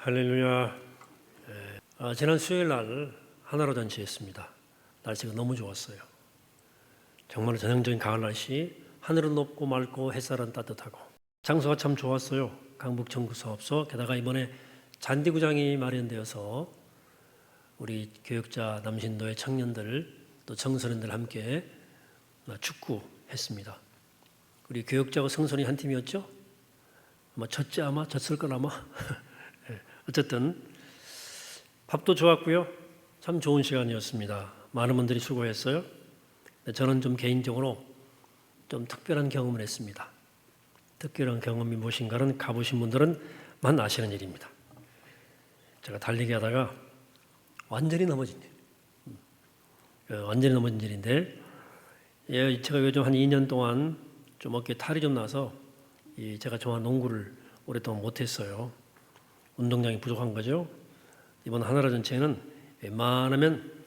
할렐루야. 지난 수요일 날 하나로 잔치했습니다. 날씨가 너무 좋았어요. 정말 전형적인 가을 날씨, 하늘은 높고 맑고 햇살은 따뜻하고 장소가 참 좋았어요. 강북 정부사업소, 게다가 이번에 잔디구장이 마련되어서 우리 교역자 남신도의 청년들 또 청소년들 함께 축구했습니다. 우리 교역자하고 청소년이 한 팀이었죠? 아마 졌을 건 아마. 어쨌든 밥도 좋았고요. 참 좋은 시간이었습니다. 많은 분들이 수고했어요. 저는 좀 개인적으로 좀 특별한 경험을 했습니다. 특별한 경험이 무엇인가는 가보신 분들은 아시는 일입니다. 제가 달리기 하다가 완전히 넘어진 일인데, 제가 요즘 한 2년 동안 좀 어깨에 탈이 좀 나서 제가 좋아하는 농구를 오랫동안 못했어요. 운동량이 부족한 거죠. 이번 하나라 전체는 웬만하면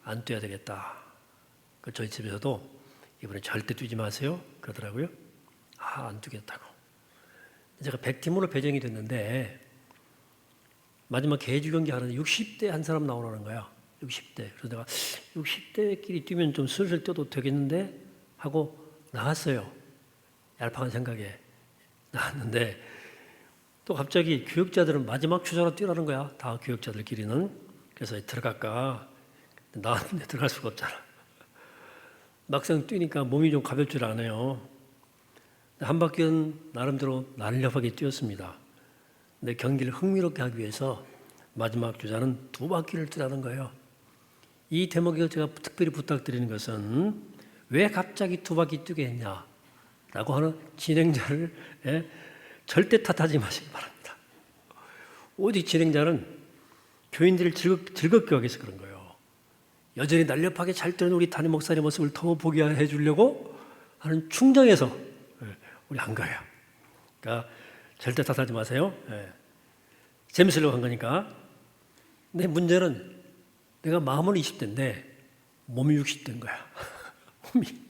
안 뛰어야 되겠다. 저희 집에서도 이번에 절대 뛰지 마세요 그러더라고요. 안 뛰겠다고. 제가 100팀으로 배정이 됐는데 마지막 개주 경기 하는데 60대 한 사람 나오라는 거야. 60대. 그래서 내가 60대끼리 뛰면 좀 슬슬 뛰어도 되겠는데 하고 나왔어요. 얄팍한 생각에 나왔는데 또 갑자기 교역자들은 마지막 주자로 뛰라는 거야. 다 교역자들끼리는. 그래서 들어갈까? 나왔는데 들어갈 수가 없잖아. 막상 뛰니까 몸이 좀 가벼울 줄 아네요. 한 바퀴는 나름대로 날렵하게 뛰었습니다. 근데 경기를 흥미롭게 하기 위해서 마지막 주자는 2바퀴를 뛰라는 거예요. 이 대목에서 제가 특별히 부탁드리는 것은 왜 갑자기 2바퀴 뛰게 했냐라고 하는 진행자를 절대 탓하지 마시기 바랍니다. 오직 진행자는 교인들을 즐겁게 하기 위해서 그런 거예요. 여전히 날렵하게 잘 뛰는 우리 담임 목사님 모습을 더 보게 해주려고 하는 충정에서 우리 한 거예요. 그러니까 절대 탓하지 마세요. 재밌으려고 한 거니까. 근데 문제는 내가 마음은 20대인데 몸이 60대인 거야. 몸이.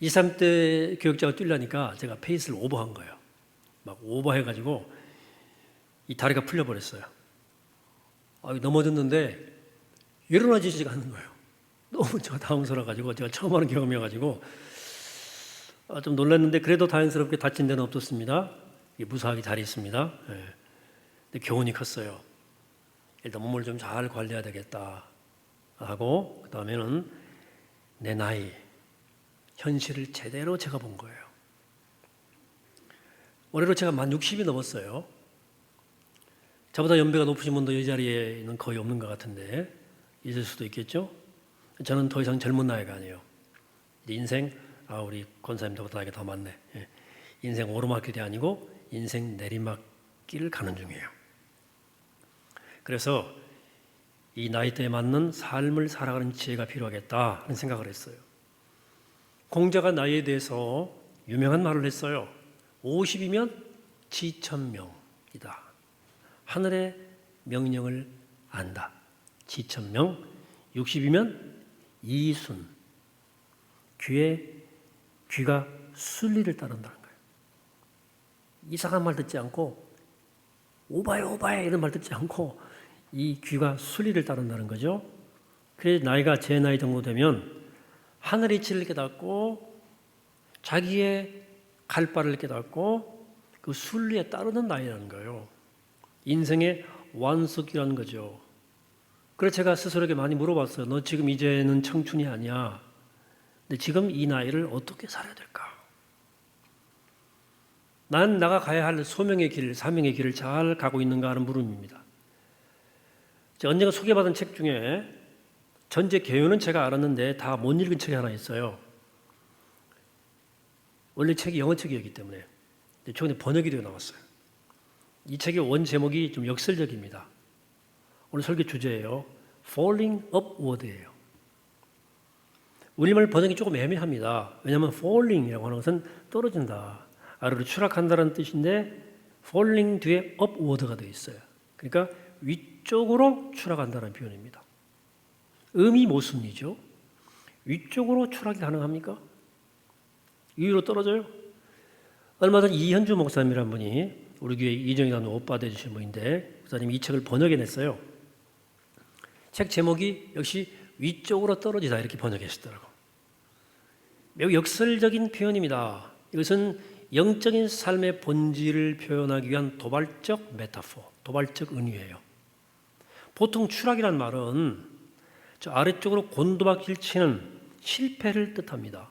2, 3대 교역자가 뛰려니까 제가 페이스를 오버한 거예요. 막 오버해가지고 이 다리가 풀려버렸어요. 넘어졌는데 일어나지지가 않는 거예요. 너무 제가 당황스러워가지고 제가 처음 하는 경험이어가지고 좀 놀랐는데 그래도 다행스럽게 다친 데는 없었습니다. 무사하게 잘 있습니다. 근데 교훈이 컸어요. 일단 몸을 좀 잘 관리해야 되겠다 하고 그 다음에는 내 나이 현실을 제대로 제가 본 거예요. 올해로 제가 만 60이 넘었어요. 저보다 연배가 높으신 분도 이 자리에는 거의 없는 것 같은데 있을 수도 있겠죠. 저는 더 이상 젊은 나이가 아니에요. 인생, 우리 권사님 저보다 나이가 더 많네. 인생 오르막길이 아니고 인생 내리막길을 가는 중이에요. 그래서 이 나이대에 맞는 삶을 살아가는 지혜가 필요하겠다 하는 생각을 했어요. 공자가 나이에 대해서 유명한 말을 했어요. 50이면 지천명이다. 하늘의 명령을 안다. 지천명. 60이면 이순. 귀가 순리를 따른다는 거예요. 이상한 말 듣지 않고 오바해 이런 말 듣지 않고 이 귀가 순리를 따른다는 거죠. 그래서 나이가 제 나이 정도 되면 하늘의 이치를 깨닫고 자기의 갈 바를 깨닫고 그 순리에 따르는 나이라는 거예요. 인생의 완숙이라는 거죠. 그래서 제가 스스로에게 많이 물어봤어요. 너 지금 이제는 청춘이 아니야. 근데 지금 이 나이를 어떻게 살아야 될까? 난 나가 가야 할 소명의 길, 사명의 길을 잘 가고 있는가 하는 물음입니다. 제가 언젠가 소개받은 책 중에 전제 개요는 제가 알았는데 다 못 읽은 책이 하나 있어요. 원래 책이 영어 책이었기 때문에 최근에 번역이 되어 나왔어요. 이 책의 원 제목이 좀 역설적입니다. 오늘 설교 주제예요. Falling upward예요. 우리말 번역이 조금 애매합니다. 왜냐하면 falling이라고 하는 것은 떨어진다, 아래로 추락한다는 뜻인데 falling 뒤에 upward가 되어 있어요. 그러니까 위쪽으로 추락한다는 표현입니다. 음이 모순이죠. 위쪽으로 추락이 가능합니까? 위로 떨어져요? 얼마 전 이현주 목사님이라는 분이 우리 교회 이정희라는 오빠 되주신 분인데 목사님이 이 책을 번역해냈어요. 책 제목이 역시 위쪽으로 떨어지다 이렇게 번역하시더라고요. 매우 역설적인 표현입니다. 이것은 영적인 삶의 본질을 표현하기 위한 도발적 메타포, 도발적 은유예요. 보통 추락이란 말은 저 아래쪽으로 곤두박질 치는 실패를 뜻합니다.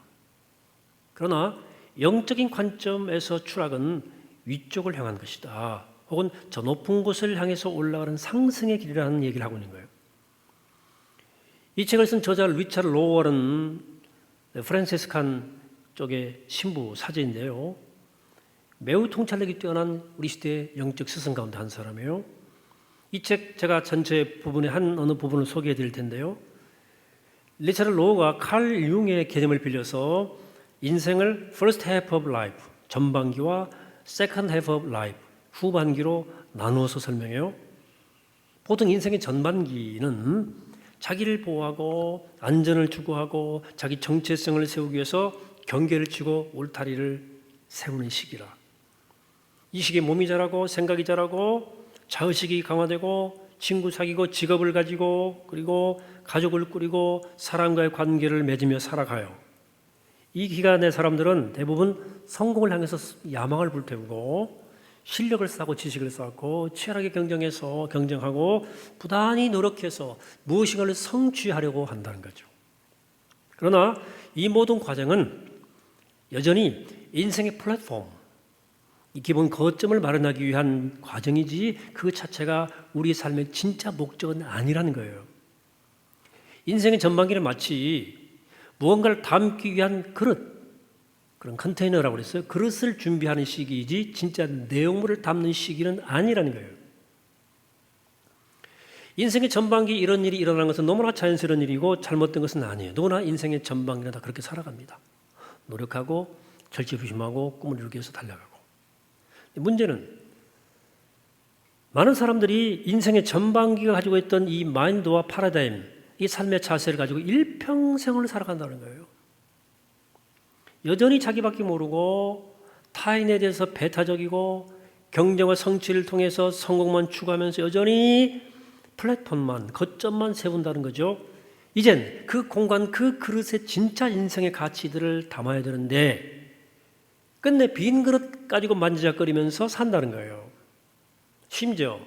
그러나 영적인 관점에서 추락은 위쪽을 향한 것이다. 혹은 저 높은 곳을 향해서 올라가는 상승의 길이라는 얘기를 하고 있는 거예요. 이 책을 쓴 저자 리차드 로월은 프란시스칸 쪽의 신부 사제인데요. 매우 통찰력이 뛰어난 우리 시대의 영적 스승 가운데 한 사람이에요. 이 책 제가 전체 부분의 어느 부분을 소개해 드릴 텐데요. 리차드 로우가 칼 융의 개념을 빌려서 인생을 first half of life, 전반기와 second half of life, 후반기로 나누어서 설명해요. 보통 인생의 전반기는 자기를 보호하고 안전을 추구하고 자기 정체성을 세우기 위해서 경계를 치고 울타리를 세우는 시기라. 이 시기에 몸이 자라고 생각이 자라고 자의식이 강화되고 친구 사귀고 직업을 가지고 그리고 가족을 꾸리고 사람과의 관계를 맺으며 살아가요. 이 기간의 사람들은 대부분 성공을 향해서 야망을 불태우고 실력을 쌓고 지식을 쌓고 치열하게 경쟁하고 부단히 노력해서 무엇인가를 성취하려고 한다는 거죠. 그러나 이 모든 과정은 여전히 인생의 플랫폼, 이 기본 거점을 마련하기 위한 과정이지 그 자체가 우리 삶의 진짜 목적은 아니라는 거예요. 인생의 전반기는 마치 무언가를 담기 위한 그릇, 그런 컨테이너라고 그랬어요. 그릇을 준비하는 시기이지 진짜 내용물을 담는 시기는 아니라는 거예요. 인생의 전반기 이런 일이 일어나는 것은 너무나 자연스러운 일이고 잘못된 것은 아니에요. 누구나 인생의 전반기는 다 그렇게 살아갑니다. 노력하고 절제부심하고 꿈을 이루기 위해서 달려가고. 문제는 많은 사람들이 인생의 전반기가 가지고 있던 이 마인드와 파라다임, 이 삶의 자세를 가지고 일평생을 살아간다는 거예요. 여전히 자기밖에 모르고 타인에 대해서 배타적이고 경쟁과 성취를 통해서 성공만 추구하면서 여전히 플랫폼만, 거점만 세운다는 거죠. 이젠 그 공간, 그 그릇에 진짜 인생의 가치들을 담아야 되는데 끝내 빈 그릇 가지고 만지작거리면서 산다는 거예요. 심지어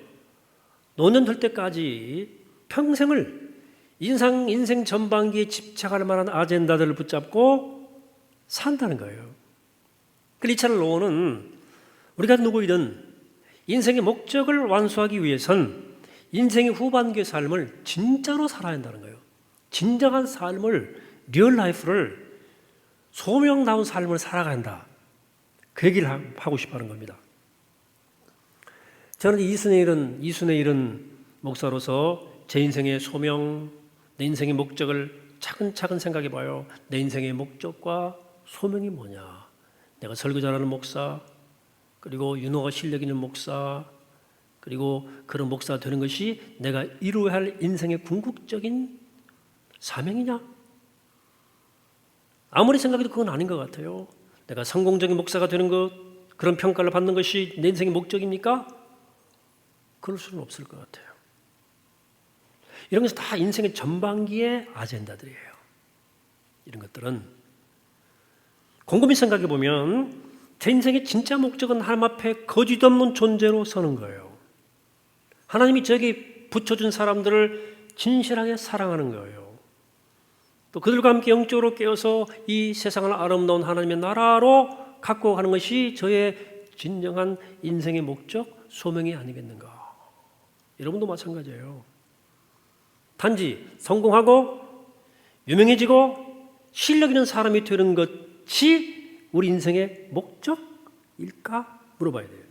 노년 될 때까지 평생을 인생 전반기에 집착할 만한 아젠다들을 붙잡고 산다는 거예요. 리차드 로우는 우리가 누구이든 인생의 목적을 완수하기 위해선 인생의 후반기의 삶을 진짜로 살아야 한다는 거예요. 진정한 삶을, 리얼 라이프를, 소명다운 삶을 살아간다. 그 얘기를 하고 싶어 하는 겁니다. 저는 이순의 일은 목사로서 제 인생의 소명, 내 인생의 목적을 차근차근 생각해 봐요. 내 인생의 목적과 소명이 뭐냐? 내가 설교 잘하는 목사, 그리고 윤호가 실력 있는 목사, 그리고 그런 목사가 되는 것이 내가 이루어야 할 인생의 궁극적인 사명이냐? 아무리 생각해도 그건 아닌 것 같아요. 내가 성공적인 목사가 되는 것, 그런 평가를 받는 것이 내 인생의 목적입니까? 그럴 수는 없을 것 같아요. 이런 것은 다 인생의 전반기의 아젠다들이에요. 이런 것들은 곰곰이 생각해 보면 제 인생의 진짜 목적은 하나님 앞에 거짓 없는 존재로 서는 거예요. 하나님이 저에게 붙여준 사람들을 진실하게 사랑하는 거예요. 또 그들과 함께 영적으로 깨어서 이 세상을 아름다운 하나님의 나라로 갖고 가는 것이 저의 진정한 인생의 목적, 소명이 아니겠는가. 여러분도 마찬가지예요. 단지 성공하고 유명해지고 실력 있는 사람이 되는 것이 우리 인생의 목적일까 물어봐야 돼요.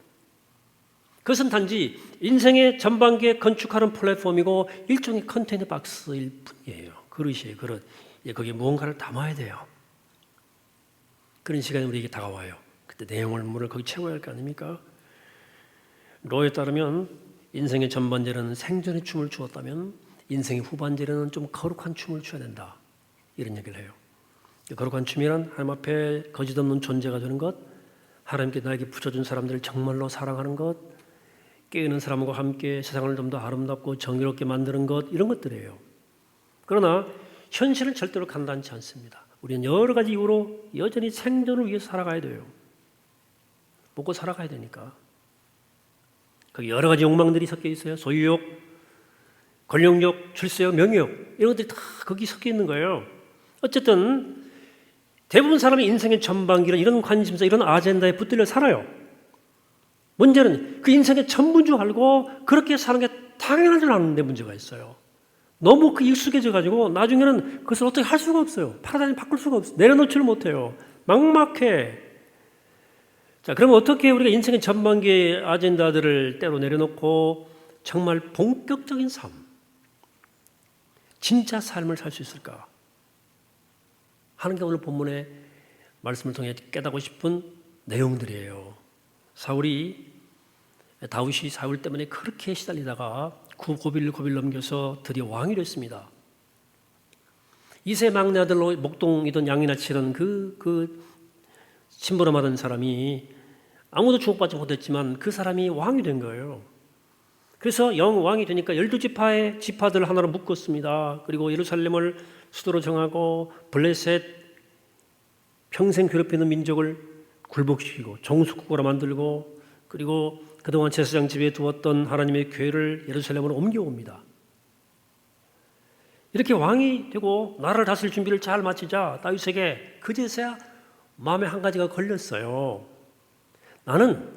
그것은 단지 인생의 전반기에 건축하는 플랫폼이고 일종의 컨테이너 박스일 뿐이에요. 그릇이에요. 그릇. 거기에 무언가를 담아야 돼요. 그런 시간이 우리에게 다가와요. 그때 내용물을 거기 채워야 할 거 아닙니까? 로에 따르면 인생의 전반기에는 생전의 춤을 추었다면 인생의 후반기에는 좀 거룩한 춤을 춰야 된다. 이런 얘기를 해요. 거룩한 춤이란 하나님 앞에 거짓없는 존재가 되는 것, 하나님께 나에게 붙여준 사람들을 정말로 사랑하는 것, 깨어있는 사람과 함께 세상을 좀 더 아름답고 정의롭게 만드는 것, 이런 것들이에요. 그러나 현실은 절대로 간단치 않습니다. 우리는 여러 가지 이유로 여전히 생존을 위해서 살아가야 돼요. 먹고 살아가야 되니까. 거기 여러 가지 욕망들이 섞여 있어요. 소유욕, 권력욕, 출세욕, 명예욕, 이런 것들이 다 거기 섞여 있는 거예요. 어쨌든 대부분 사람이 인생의 전반기는 이런 관심사, 이런 아젠다에 붙들려 살아요. 문제는 그 인생의 전부인 줄 알고 그렇게 사는 게 당연한 줄 아는데 문제가 있어요. 너무 그 익숙해져 가지고 나중에는 그것을 어떻게 할 수가 없어요. 파라다임 바꿀 수가 없어요. 내려놓지를 못해요. 막막해. 자, 그러면 어떻게 우리가 인생의 전반기의 아젠다들을 때로 내려놓고 정말 본격적인 삶, 진짜 삶을 살 수 있을까 하는 게 오늘 본문의 말씀을 통해 깨닫고 싶은 내용들이에요. 다윗이 사울 때문에 그렇게 시달리다가 고비를 넘겨서 드디어 왕이 됐습니다. 이세 막내 아들로 목동이던 양이나 치던 그 심부름하던 사람이 아무도 주목받지 못했지만 그 사람이 왕이 된 거예요. 그래서 왕이 되니까 12지파의 지파들 하나로 묶었습니다. 그리고 예루살렘을 수도로 정하고 블레셋, 평생 괴롭히는 민족을 굴복시키고 정수국으로 만들고, 그리고 그동안 제사장 집에 두었던 하나님의 교회를 예루살렘으로 옮겨옵니다. 이렇게 왕이 되고 나라를 다스릴 준비를 잘 마치자 다윗에게 그제서야 마음에 한 가지가 걸렸어요. 나는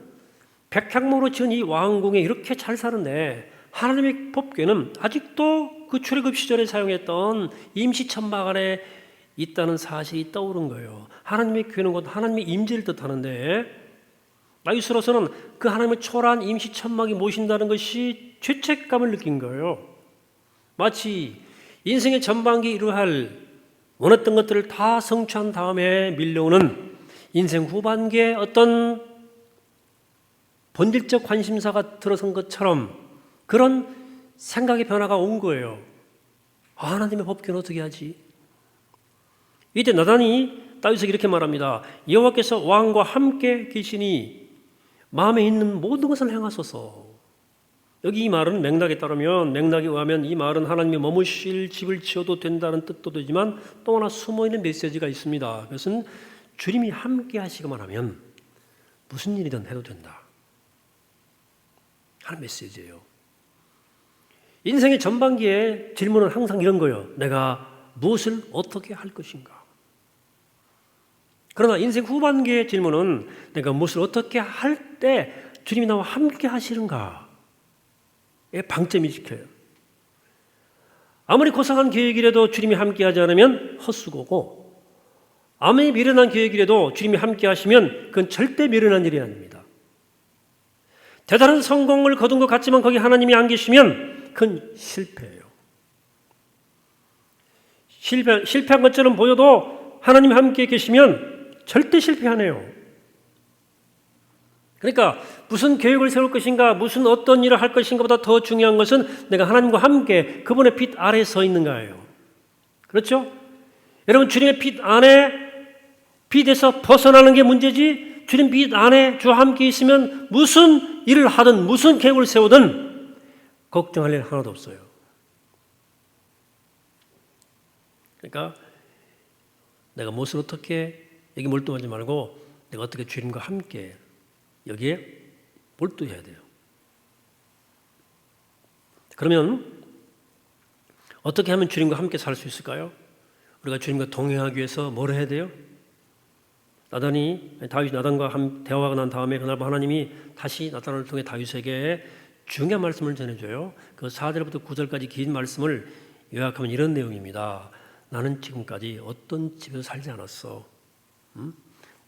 백향목으로 지은 이 왕궁에 이렇게 잘 사는데 하나님의 법궤는 아직도 그 출애굽 시절에 사용했던 임시천막 안에 있다는 사실이 떠오른 거예요. 하나님의 교회는 곧 하나님의 임재를 뜻하는데 다윗으로서는 그 하나님의 초라한 임시천막이 모신다는 것이 죄책감을 느낀 거예요. 마치 인생의 전반기에 이루할 원했던 것들을 다 성취한 다음에 밀려오는 인생 후반기에 어떤 본질적 관심사가 들어선 것처럼 그런 생각의 변화가 온 거예요. 하나님의 법궤는 어떻게 하지? 이때 나단이 다윗에게 이렇게 말합니다. 여호와께서 왕과 함께 계시니 마음에 있는 모든 것을 행하소서. 여기 이 말은 맥락에 의하면 이 말은 하나님이 머무실 집을 지어도 된다는 뜻도 되지만 또 하나 숨어있는 메시지가 있습니다. 그것은 주님이 함께 하시기만 하면 무슨 일이든 해도 된다 하는 메시지예요. 인생의 전반기에 질문은 항상 이런 거예요. 내가 무엇을 어떻게 할 것인가? 그러나 인생 후반기의 질문은 내가 무엇을 어떻게 할 때 주님이 나와 함께 하시는가에 방점이 지켜요. 아무리 고상한 계획이라도 주님이 함께 하지 않으면 헛수고고, 아무리 미련한 계획이라도 주님이 함께 하시면 그건 절대 미련한 일이 아닙니다. 대단한 성공을 거둔 것 같지만 거기 하나님이 안 계시면 그건 실패예요. 실패한 것처럼 보여도 하나님이 함께 계시면 절대 실패하네요. 그러니까 무슨 계획을 세울 것인가, 무슨 어떤 일을 할 것인가 보다 더 중요한 것은 내가 하나님과 함께 그분의 빛 아래에 서 있는가예요. 그렇죠? 여러분, 주님의 빛 안에, 빛에서 벗어나는 게 문제지, 주님 빛 안에 주와 함께 있으면 무슨 일을 하든 무슨 계획을 세우든 걱정할 일 하나도 없어요. 그러니까 내가 무엇을 어떻게, 여기 몰두하지 말고 내가 어떻게 주님과 함께 여기에 몰두해야 돼요. 그러면 어떻게 하면 주님과 함께 살 수 있을까요? 우리가 주님과 동행하기 위해서 뭘 해야 돼요? 다윗이 나단과 대화가 난 다음에 그날 하나님이 다시 나단을 통해 다윗에게 중요한 말씀을 전해줘요. 그 4절부터 9절까지 긴 말씀을 요약하면 이런 내용입니다. 나는 지금까지 어떤 집에서 살지 않았어.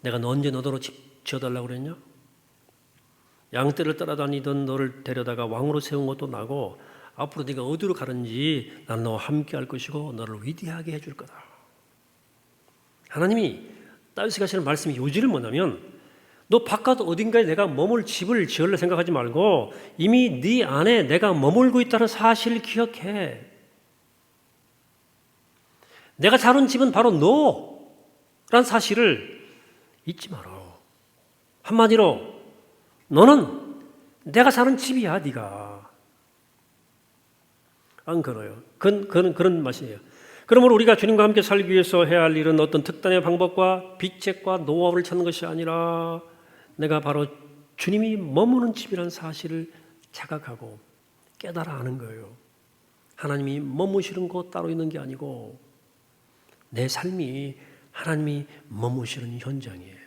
내가 너 언제 너더러 집 지어달라고 그랬냐? 양떼를 따라다니던 너를 데려다가 왕으로 세운 것도 나고, 앞으로 네가 어디로 가든지 난 너와 함께 할 것이고 너를 위대하게 해줄 거다. 하나님이 다윗에게 하시는 말씀이 요지는 뭐냐면, 너 바깥 어딘가에 내가 머물 집을 지으려 생각하지 말고 이미 네 안에 내가 머물고 있다는 사실을 기억해. 내가 자른 집은 바로 너란 사실을 잊지 마라. 한마디로 너는 내가 사는 집이야, 네가. 안 그래요. 그런 맛이에요. 그러므로 우리가 주님과 함께 살기 위해서 해야 할 일은 어떤 특단의 방법과 비책과 노하우를 찾는 것이 아니라 내가 바로 주님이 머무는 집이라는 사실을 자각하고 깨달아 아는 거예요. 하나님이 머무시는 곳 따로 있는 게 아니고 내 삶이 하나님이 머무시는 현장이에요.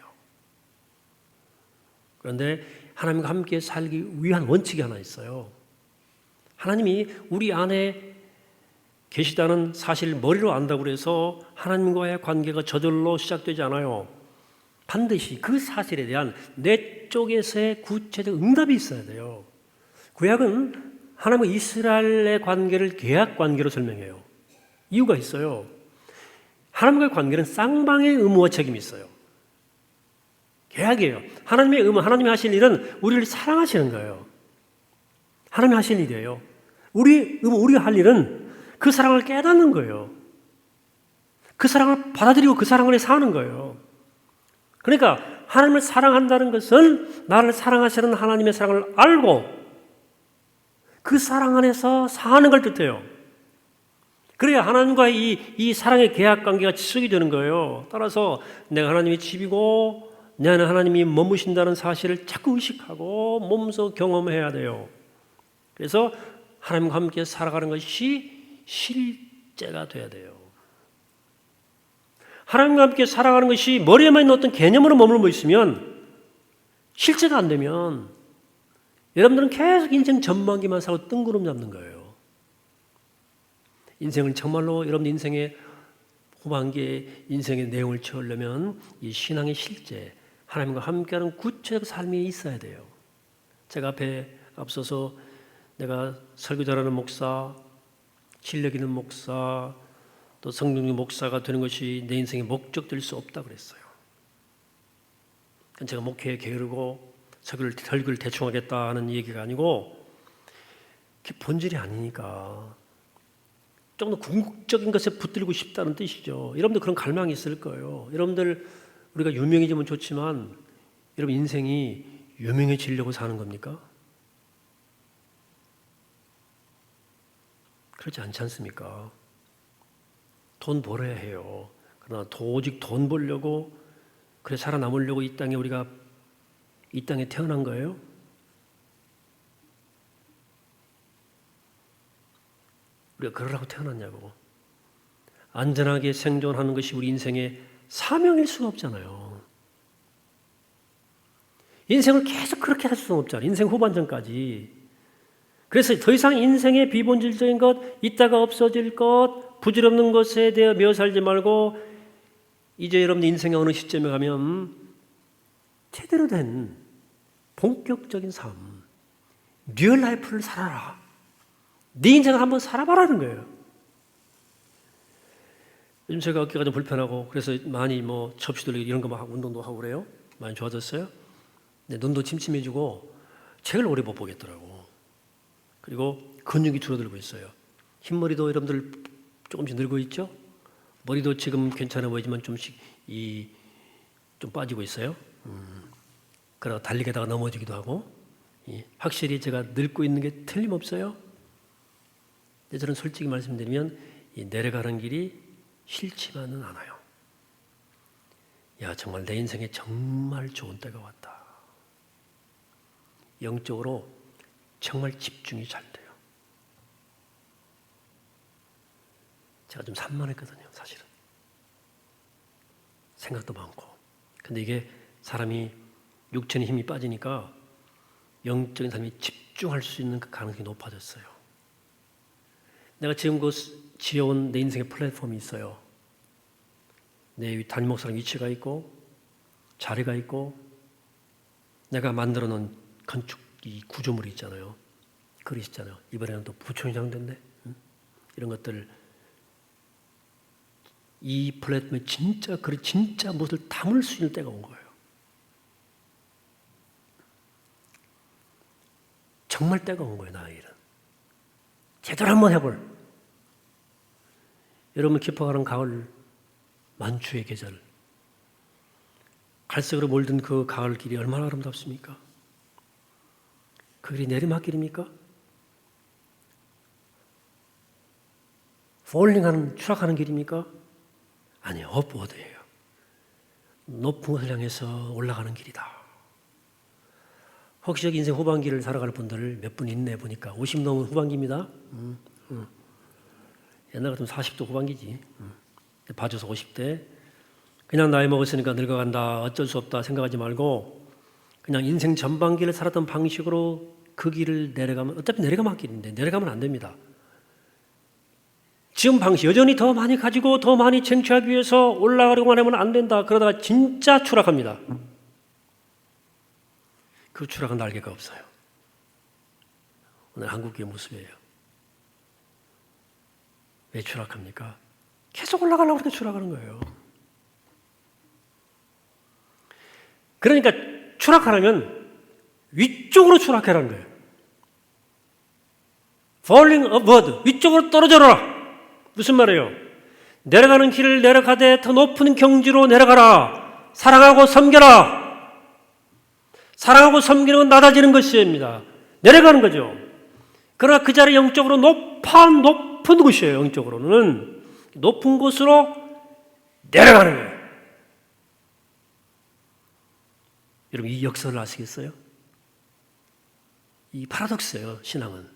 그런데 하나님과 함께 살기 위한 원칙이 하나 있어요. 하나님이 우리 안에 계시다는 사실을 머리로 안다고 해서 하나님과의 관계가 저절로 시작되지 않아요. 반드시 그 사실에 대한 내 쪽에서의 구체적 응답이 있어야 돼요. 구약은 하나님과 이스라엘의 관계를 계약 관계로 설명해요. 이유가 있어요. 하나님과의 관계는 쌍방의 의무와 책임이 있어요. 계약이에요. 하나님의 의무, 하나님이 하실 일은 우리를 사랑하시는 거예요. 하나님이 하실 일이에요. 우리가 할 일은 그 사랑을 깨닫는 거예요. 그 사랑을 받아들이고 그 사랑 안에 사는 거예요. 그러니까 하나님을 사랑한다는 것은 나를 사랑하시는 하나님의 사랑을 알고 그 사랑 안에서 사는 걸 뜻해요. 그래야 하나님과 이 사랑의 계약 관계가 지속이 되는 거예요. 따라서 내가 하나님의 집이고 내 안에 하나님이 머무신다는 사실을 자꾸 의식하고 몸소 경험해야 돼요. 그래서 하나님과 함께 살아가는 것이 실제가 돼야 돼요. 하나님과 함께 살아가는 것이 머리에만 있는 어떤 개념으로 머물러 있으면 실제가 안 되면 여러분들은 계속 인생 전반기만 살고 뜬구름 잡는 거예요. 인생을 정말로 여러분 인생의 후반기에 인생의 내용을 채우려면 이 신앙의 실제, 하나님과 함께하는 구체적 삶이 있어야 돼요. 제가 앞서서 내가 설교 잘하는 목사, 실력 있는 목사, 또 성령의 목사가 되는 것이 내 인생의 목적 될 수 없다 그랬어요. 제가 목회에 게으르고 설교를 대충 하겠다 하는 얘기가 아니고 그게 본질이 아니니까 좀 더 궁극적인 것에 붙들고 싶다는 뜻이죠. 여러분들 그런 갈망이 있을 거예요. 여러분들 우리가 유명해지면 좋지만 여러분 인생이 유명해지려고 사는 겁니까? 그렇지 않지 않습니까? 돈 벌어야 해요. 그러나 오직 돈 벌려고 그래 살아남으려고 우리가 이 땅에 태어난 거예요? 우리가 그러라고 태어났냐고. 안전하게 생존하는 것이 우리 인생의 사명일 수가 없잖아요. 인생을 계속 그렇게 할 수는 없잖아요. 인생 후반전까지. 그래서 더 이상 인생의 비본질적인 것, 있다가 없어질 것, 부질없는 것에 대해 매어 살지 말고 이제 여러분 인생의 어느 시점에 가면 제대로 된 본격적인 삶, 리얼 라이프를 살아라. 네 인생을 한번 살아봐라는 거예요. 요즘 제가 어깨가 좀 불편하고 그래서 많이 접시 돌리기 이런 거 막 운동도 하고 그래요. 많이 좋아졌어요. 근데 눈도 침침해지고 책을 오래 못 보겠더라고. 그리고 근육이 줄어들고 있어요. 흰머리도 여러분들 조금씩 늘고 있죠? 머리도 지금 괜찮아 보이지만 좀씩 좀 빠지고 있어요. 그러다 달리게다가 넘어지기도 하고 확실히 제가 늙고 있는 게 틀림없어요. 근데 저는 솔직히 말씀드리면 내려가는 길이 싫지만은 않아요. 야, 정말 내 인생에 정말 좋은 때가 왔다. 영적으로 정말 집중이 잘 돼요. 제가 좀 산만했거든요, 사실은. 생각도 많고. 근데 이게 사람이 육체의 힘이 빠지니까 영적인 삶이 집중할 수 있는 그 가능성이 높아졌어요. 내가 지금 지어온 내 인생의 플랫폼이 있어요. 내 담임 목사님 위치가 있고 자리가 있고 내가 만들어 놓은 건축 이 구조물이 있잖아요. 그릇 있잖아요. 이번에는 또 부총회장 됐네. 이런 것들 이 플랫폼에 진짜 무엇을 담을 수 있는 때가 온 거예요. 정말 때가 온 거예요, 나의 일은. 제대로 한번 해볼. 여러분 깊어가는 가을 만추의 계절 갈색으로 몰든 그 가을 길이 얼마나 아름답습니까? 그 길이 내리막길입니까? 폴링하는, 추락하는 길입니까? 아니요, 업워드예요. 높은 곳을 향해서 올라가는 길이다. 혹시 여기 인생 후반기를 살아갈 분들 몇 분 있네 보니까 50 넘은 후반기입니다. 옛날 같으면 40도 후반기지. 봐줘서 50대. 그냥 나이 먹었으니까 늙어간다, 어쩔 수 없다 생각하지 말고 그냥 인생 전반기를 살았던 방식으로 그 길을 내려가면, 어차피 내려가면 길인데 내려가면 안 됩니다. 지금 방식 여전히 더 많이 가지고 더 많이 쟁취하기 위해서 올라가려고만 하면 안 된다. 그러다가 진짜 추락합니다. 그 추락은 날개가 없어요. 오늘 한국의 모습이에요. 왜 추락합니까? 계속 올라가려고 그렇게 추락하는 거예요. 그러니까 추락하려면 위쪽으로 추락하라는 거예요. Falling upward, 위쪽으로 떨어져라. 무슨 말이에요? 내려가는 길을 내려가되 더 높은 경지로 내려가라. 사랑하고 섬겨라. 사랑하고 섬기는 건 낮아지는 것입니다. 내려가는 거죠. 그러나 그 자리 영적으로 높은 곳이에요. 영적으로는 높은 곳으로 내려가는 거예요. 여러분 이 역설을 아시겠어요? 이 파라독스예요. 신앙은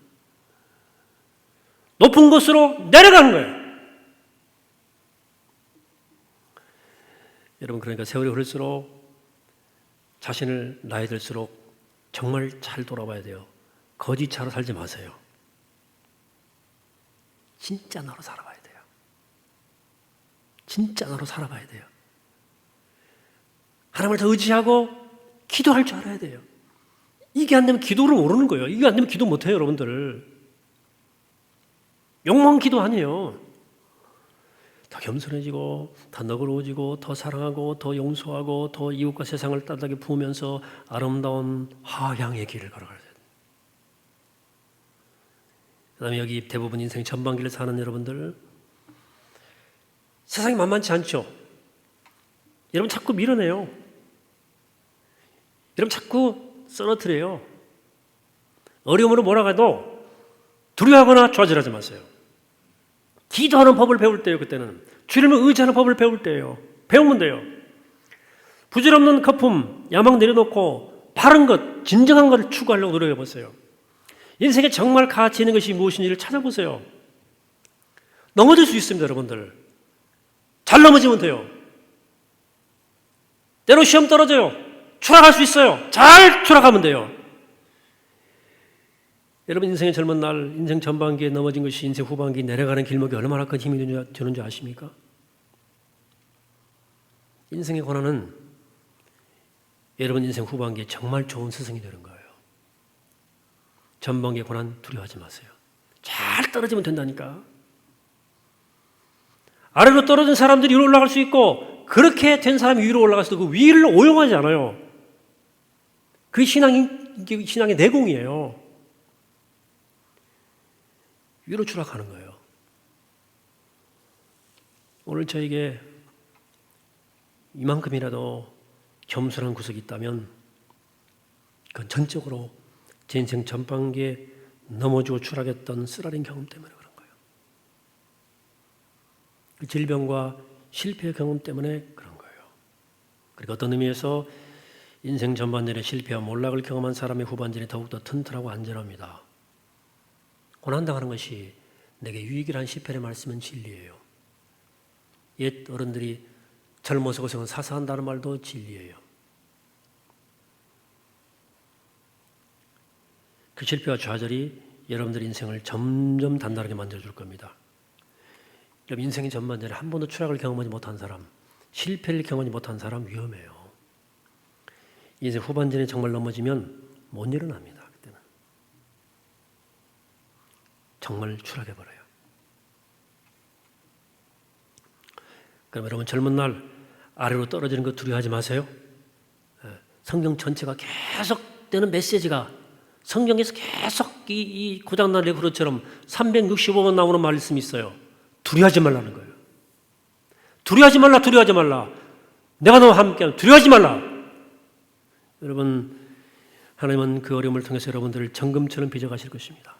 높은 곳으로 내려가는 거예요. 여러분 그러니까 세월이 흐를수록 자신을 나이 들수록 정말 잘 돌아봐야 돼요. 거짓차로 살지 마세요. 진짜 나로 살아봐야 돼요. 진짜 나로 살아봐야 돼요. 하나님을 더 의지하고 기도할 줄 알아야 돼요. 이게 안 되면 기도를 모르는 거예요. 이게 안 되면 기도 못해요, 여러분들. 욕망 기도 아니에요. 더 겸손해지고 더 너그러워지고 더 사랑하고 더 용서하고 더 이웃과 세상을 따뜻하게 부으면서 아름다운 하향의 길을 걸어가야 돼요. 그 다음에 여기 대부분 인생 전반기를 사는 여러분들, 세상이 만만치 않죠. 여러분 자꾸 밀어내요. 여러분 자꾸 쓰러뜨려요. 어려움으로 몰아가도 두려워하거나 좌절하지 마세요. 기도하는 법을 배울 때요. 그때는 주님을 의지하는 법을 배울 때예요. 배우면 돼요. 부질없는 거품, 야망 내려놓고 바른 것, 진정한 것을 추구하려고 노력해보세요. 인생에 정말 가치 있는 것이 무엇인지를 찾아보세요. 넘어질 수 있습니다, 여러분들. 잘 넘어지면 돼요. 때로 시험 떨어져요. 추락할 수 있어요. 잘 추락하면 돼요. 여러분 인생의 젊은 날, 인생 전반기에 넘어진 것이 인생 후반기에 내려가는 길목에 얼마나 큰 힘이 되는 줄 아십니까? 인생의 고난은 여러분 인생 후반기에 정말 좋은 스승이 되는 거예요. 전반기의 고난 두려워하지 마세요. 잘 떨어지면 된다니까. 아래로 떨어진 사람들이 위로 올라갈 수 있고 그렇게 된 사람이 위로 올라가서 그 위를 오용하지 않아요. 그 신앙의 내공이에요. 위로 추락하는 거예요. 오늘 저에게 이만큼이라도 겸손한 구석이 있다면 그건 전적으로 제 인생 전반기에 넘어지고 추락했던 쓰라린 경험 때문에 그런 거예요. 그 질병과 실패의 경험 때문에 그런 거예요. 그리고 어떤 의미에서 인생 전반전에 실패와 몰락을 경험한 사람의 후반전이 더욱더 튼튼하고 안전합니다. 고난당하는 것이 내게 유익이라는 시편의 말씀은 진리예요. 옛 어른들이 젊어서 고생은 사사한다는 말도 진리예요. 그 실패와 좌절이 여러분들 인생을 점점 단단하게 만들어줄 겁니다. 여러분 인생의 전반전에 한 번도 추락을 경험하지 못한 사람, 실패를 경험하지 못한 사람 위험해요. 인생 후반전에 정말 넘어지면 못 일어납니다. 그때는 정말 추락해버려요. 그럼 여러분 젊은 날 아래로 떨어지는 거 두려워하지 마세요. 성경 전체가 계속되는 메시지가 성경에서 계속 이 고장난 레코드처럼 365번 나오는 말씀이 있어요. 두려워하지 말라는 거예요. 두려워하지 말라, 두려워하지 말라. 내가 너와 함께하면 두려워하지 말라. 여러분, 하나님은 그 어려움을 통해서 여러분들을 정금처럼 빚어가실 것입니다.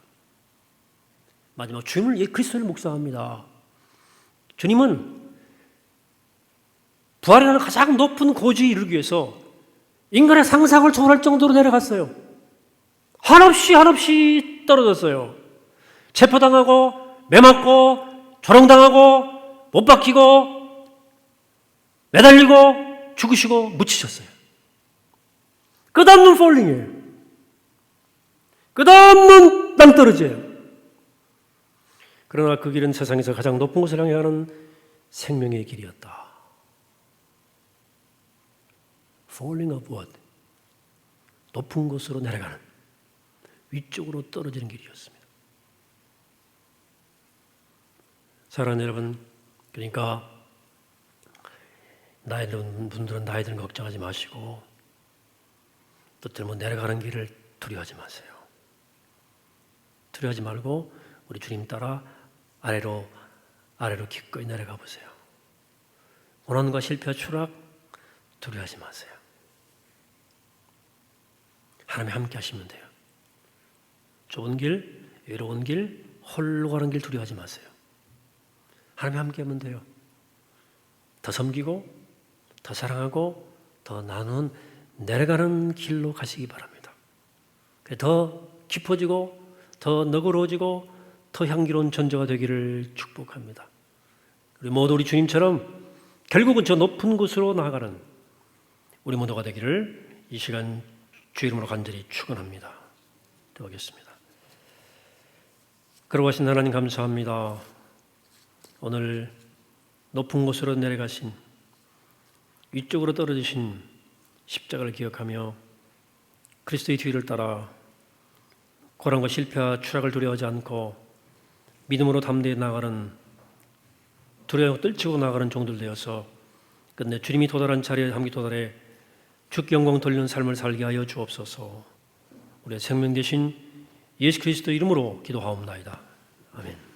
마지막 주님을 그리스도를 묵상합니다. 주님은 부활이라는 가장 높은 고지에 이르기 위해서 인간의 상상을 초월할 정도로 내려갔어요. 한없이 떨어졌어요. 체포당하고 매맞고 조롱당하고 못 박히고 매달리고 죽으시고 묻히셨어요. 끝없는 폴링이에요. 끝없는 낭떠러지예요. 그러나 그 길은 세상에서 가장 높은 곳을 향해 가는 생명의 길이었다. Falling upward. 높은 곳으로 내려가는, 위쪽으로 떨어지는 길이었습니다. 사랑하는 여러분, 그러니까 나이 든 분들은 나이 든 걱정하지 마시고 또 때문에 내려가는 길을 두려워하지 마세요. 두려워하지 말고 우리 주님 따라 아래로 기꺼이 내려가 보세요. 고난과 실패와 추락 두려워하지 마세요. 하나님이 함께 하시면 돼요. 좁은 길, 외로운 길, 홀로 가는 길 두려워하지 마세요. 하나님이 함께 하면 돼요. 더 섬기고 더 사랑하고 더 나누는 내려가는 길로 가시기 바랍니다. 더 깊어지고 더 너그러워지고 더 향기로운 존재가 되기를 축복합니다. 우리 모두 우리 주님처럼 결국은 저 높은 곳으로 나아가는 우리 모두가 되기를 이 시간 주 이름으로 간절히 축원합니다. 기도하겠습니다. 거룩하신 하나님 감사합니다. 오늘 높은 곳으로 내려가신, 위쪽으로 떨어지신 십자가를 기억하며 그리스도의 뒤를 따라 고난과 실패와 추락을 두려워하지 않고 믿음으로 담대히 나아가는, 두려워 떨치고 나아가는 종들 되어서 끝내 주님이 도달한 자리에 함께 도달해 주께 영광 돌리는 삶을 살게 하여 주옵소서. 우리의 생명 되신 예수 그리스도 이름으로 기도하옵나이다. 아멘.